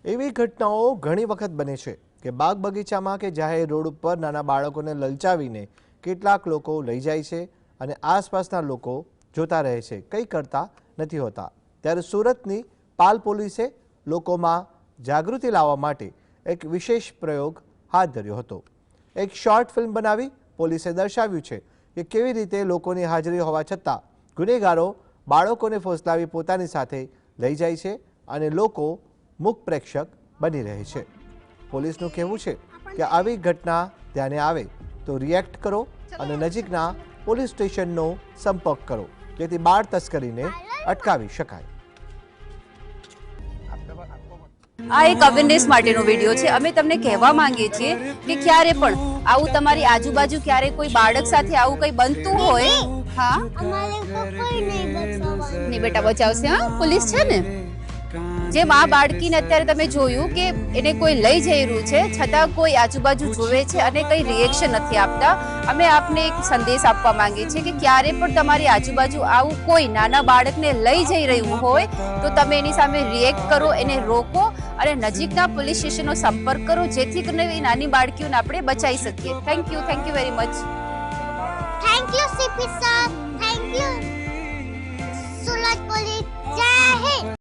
એવી ઘટનાઓ ઘણી વખત બને છે કે બાગ બગીચામાં કે જાહેર રોડ ઉપર નાના બાળકોને લલચાવીને કેટલાક લોકો લઈ જાય છે અને આસપાસના લોકો જોતા રહે છે, કંઈ કરતા નથી હોતા। ત્યારે સુરતની પાલ પોલીસે લોકોમાં જાગૃતિ લાવવા માટે એક વિશેષ પ્રયોગ હાથ ધર્યો હતો। એક શોર્ટ ફિલ્મ બનાવી પોલીસે દર્શાવ્યું છે કે કેવી રીતે લોકોની હાજરી હોવા છતાં ગુનેગારો બાળકોને ફોસલાવી પોતાની સાથે લઈ જાય છે અને લોકો મુખ પ્રેક્ષક બની રહે છે। પોલીસનું કહેવું છે કે આવી ઘટના ધ્યાને આવે તો રિએક્ટ કરો અને નજીકના પોલીસ સ્ટેશનનો સંપર્ક કરો જેથી બાળ તસ્કરીને અટકાવી શકાય। આ એક અવેરનેસ માટેનો વિડિયો છે। અમે તમને કહેવા માંગીએ છીએ કે ક્યારે પણ આવું તમારી આજુબાજુ ક્યારે કોઈ બાળક સાથે આવું કંઈ બનતું હોય, હા અમારે કોઈ નહીં બચાવવાનું। નહીં બેટા બચાવશે, હા પોલીસ છે ને। જેમ આ બાળકીને અત્યારે તમે જોયું કે એને કોઈ લઈ જઈ રહ્યું છે છતાં કોઈ આજુબાજુ જોવે છે અને કંઈ રિએક્શન નથી આપતા। અમે આપને એક સંદેશ આપવા માંગીએ છીએ કે ક્યારે પણ તમારી આજુબાજુ આવું કોઈ નાના બાળકને લઈ જઈ રહ્યું હોય તો તમે એની સામે રિએક્ટ કરો, એને રોકો અને નજીકના પોલીસ સ્ટેશનનો સંપર્ક કરો જેથી કરીને નાની બાળકીઓને આપણે બચાવી શકીએ। Thank you very much. Thank you CP sir, thank you Surat police, જય હિન્દ।